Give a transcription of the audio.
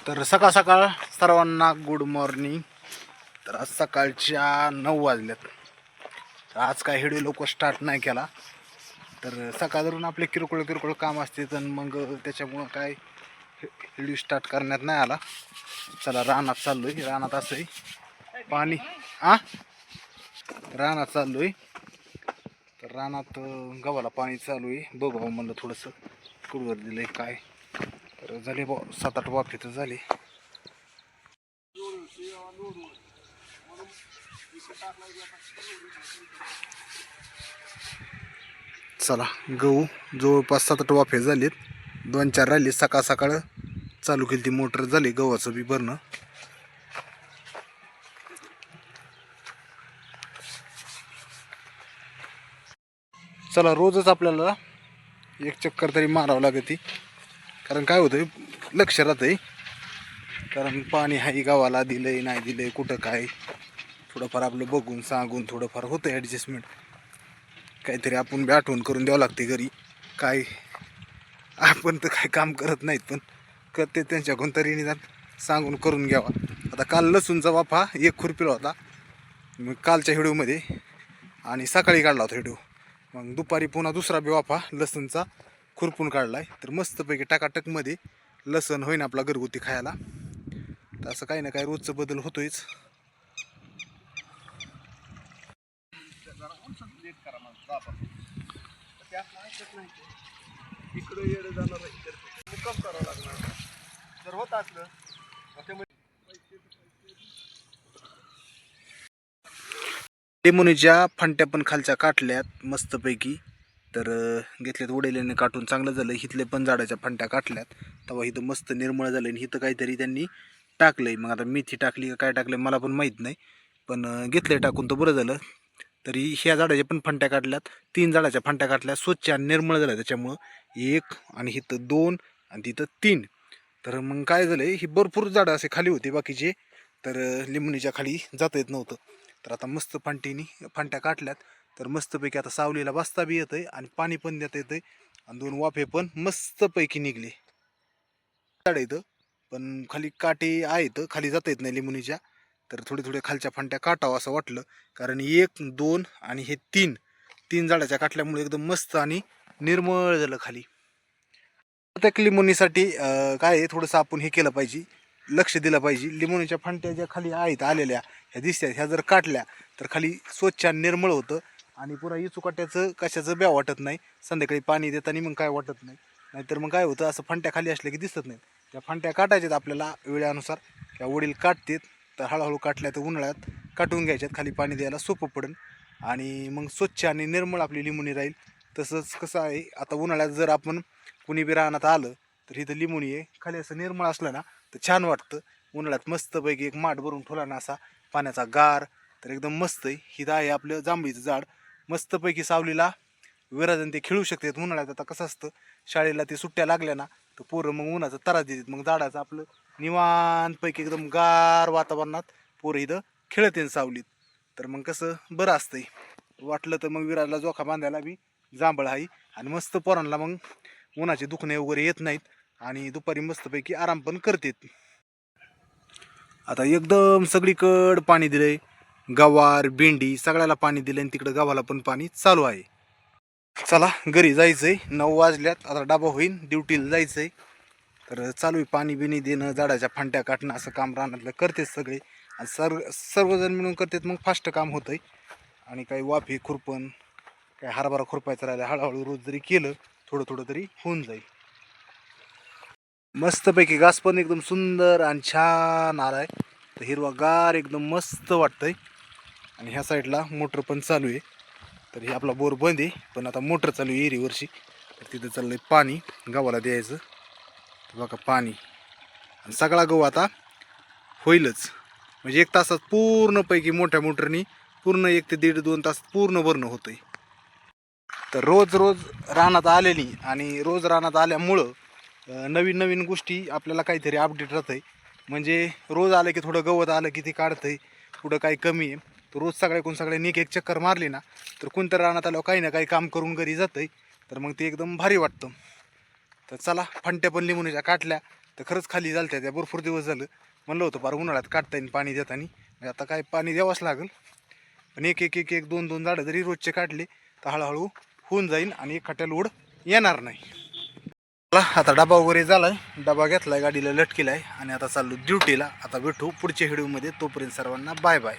तर सकाळ सकाळ सर्वांना गुड मॉर्निंग. तर आज सकाळच्या 9 वाजल्यात. तर आज काय व्हिडिओ लवकर स्टार्ट नाही केला. तर सकाळ धरून आपले किरकोळ किरकोळ काम असते, तर मग त्याच्यामुळं काय व्हिडिओ स्टार्ट करण्यात नाही आला. चला रानात चाललोय. रानात असंही पाणी रानात चाललोय. तर रानात गव्हाला पाणी चालू आहे. बघू म्हणलं थोडंसं कुडवर दिलंय काय. तर झाले 7-8 वाफे तर झाले. चला गहू जवळपास 7-8 वाफे झालेत. 2-4 राहिले. सकाळ सकाळ चालू केली ती मोटर, झाली गव्हाचं बी भरणं. चला रोजच आपल्याला एक चक्कर तरी मारावं लागते. कारण काय होतंय लक्ष राहतंय. कारण पाणी हाही गावाला दिलंय नाही दिलंय कुठं काय थोडंफार आपलं बघून सांगून थोडंफार होतं ॲडजस्टमेंट. काहीतरी आपण बी आठवण करून द्यावं लागते घरी. काय आपण तर काय काम करत नाहीत, पण करते त्यांच्याकडून तरी निदान सांगून करून घ्यावा. आता काल लसूणचा वाफा एक खुरपीला होता मग कालच्या व्हिडिओमध्ये, आणि सकाळी काढला होता व्हिडिओ. मग दुपारी पुन्हा दुसरा बी वाफा लसूणचा खुरपून काढलाय. तर मस्तपैकी टाकाटकमध्ये लसण होईन आपला घरगुती खायला. तर असं काही ना काही रोजचं बदल होतोयच. लिंबुनीच्या फंट्या पण खालच्या काटल्यात मस्तपैकी. तर घेतल्यात उडेल्याने काटून चांगलं झालं. हिथले पण झाडाच्या फंट्या काटल्यात तेव्हा इथं मस्त निर्मळ झालं. आणि इथं काहीतरी त्यांनी टाकलंय. मग आता मेथी टाकली का काय टाकलंय मला पण माहीत नाही, पण घेतलंय टाकून तर बरं झालं. तरी ह्या झाडाच्या पण फंट्या काढल्यात. 3 झाडाच्या फंट्या काटल्या, स्वच्छ आणि निर्मळ झाल्या. त्याच्यामुळं 1 आणि इथं 2 आणि तिथं 3. तर मग काय झालंय, ही भरपूर झाडं असे खाली होते बाकीचे, तर लिंबणीच्या खाली जाता येत नव्हतं. तर आता मस्त फंट्या काटल्यात. तर मस्तपैकी आता सावलीला बसता बी येतंय आणि पाणी पण देता येतंय. आणि 2 वाफे पण मस्तपैकी निघले. झाड इथं पण खाली काटे आहेत, खाली जाता येत नाही लिंबणीच्या. तर थोडे थोडे खालच्या फंट्या काटावं असं वाटलं. कारण 1, 2 आणि हे 3 झाडाच्या काटल्यामुळे एकदम मस्त आणि निर्मळ झालं खाली. प्रत्येक लिंबोनीसाठी काय आहे, थोडंसं आपण हे केलं पाहिजे, लक्ष दिलं पाहिजे. लिंबोनीच्या फंट्या ज्या खाली आहेत आलेल्या ह्या दिसत्यात, ह्या जर काटल्या तर खाली स्वच्छ आणि निर्मळ होतं. आणि पुन्हा इचुकाट्याचं कशाचं ब्या वाटत नाही. संध्याकाळी पाणी देताना मग काय वाटत नाही. नाहीतर मग काय होतं, असं फंट्या खाली असल्या की दिसत नाहीत. त्या फंट्या काटायच्यात आपल्याला वेळेनुसार. त्या वडील काटतात. तर हळूहळू काटल्या तर उन्हाळ्यात काटून घ्यायच्यात, खाली पाणी द्यायला सोपं पडेल. आणि मग स्वच्छ आणि निर्मळ आपली लिंबोनी राहील. तसंच कसं आहे, आता उन्हाळ्यात जर आपण कुणी बी रानात आलं तर इथं लिंबोनी आहे खाली असं निर्मळ असलं ना तर छान वाटतं. उन्हाळ्यात मस्तपैकी एक माठ भरून ठेवला ना असा पाण्याचा गार, तर एकदम मस्त आहे. हिथं आहे आपलं जांभळीचं झाड. मस्तपैकी सावलीला विराजन ते खेळू शकतात. उन्हाळ्यात आता कसं असतं, शाळेला ते सुट्ट्या लागल्या ना तर पोरं मग उन्हाचा त्रास देतात. मग झाडाचं आपलं निवांतपैकी एकदम गार वातावरणात पोरं इथं खेळते सावलीत. तर मग कसं बरं असतंय. वाटलं तर मग विराजला जोखा बांधायला बी जांभळ आहे. आणि मस्त पोरांना मग उन्हाचे दुखणे वगैरे येत नाहीत. आणि दुपारी मस्तपैकी आराम पण करतात. आता एकदम सगळीकडं पाणी दिलंय. गवार भेंडी सगळ्याला पाणी दिलंय. आणि तिकडं गावाला पण पाणी चालू आहे. चला घरी जायचंय. 9 वाजल्यात. आता डबा होईन, ड्युटीला जायचंय. तर चालू आहे पाणी बिणी देणं, झाडाच्या फांट्या काटणं, असं काम रानातलं करतेच सगळे. आणि सर्वजण मिळून करतात मग फास्ट काम होतंय. आणि काही वाफे खुरपण, काही हरभरा खुरपायचं राहिलं, हळूहळू रोज जरी केलं थोडं थोडं तरी होऊन जाईल. मस्तपैकी घास पण एकदम सुंदर आणि छान आलाय. तर हिरवागार एकदम मस्त वाटतंय. आणि ह्या साईडला मोटर पण चालू आहे. तर हे आपला बोर बंद आहे, पण आता मोटर चालू आहे एरीवरची. तर तिथं चाललंय पाणी गव्हाला द्यायचं. बघा पाणी, आणि सगळा गहू आता होईलच. म्हणजे 1 तासात पूर्णपैकी मोठ्या मोटरनी पूर्ण 1 ते 1.5-2 तास पूर्ण भरणं होतंय. तर रोज रोज रानात आलेली आणि रोज रानात आल्यामुळं नवीन नवीन गोष्टी आपल्याला काहीतरी अपडेट राहतंय. म्हणजे रोज आलं की थोडं गवत आलं की ते काढतंय, कुठं काही कमी आहे. तर रोज सगळ्यांनी एक चक्कर मारली ना तर कोणतं रानात आल्यावर काही ना काही काम करून घरी जातंय. तर मग ते एकदम भारी वाटतं. तर चला फंट्या पण लिंबूच्या काटल्या तर खरंच खाली झालत्या त्या. भरपूर दिवस झालं म्हणलं होतं फार उन्हाळ्यात काढता येईल पाणी देताना, म्हणजे आता काय पाणी द्यावंच लागेल. पण एक एक एक एक 2-2 झाडं जरी रोजचे काढले तर हळूहळू होऊन जाईल आणि एक खट्या लोड येणार नाही. चला आता डबा वगैरे झालाय, डबा घेतलाय, गाडीला लटकेलाय आणि आता चाललो ड्युटीला. आता भेटू पुढच्या व्हिडिओमध्ये, तोपर्यंत सर्वांना बाय बाय.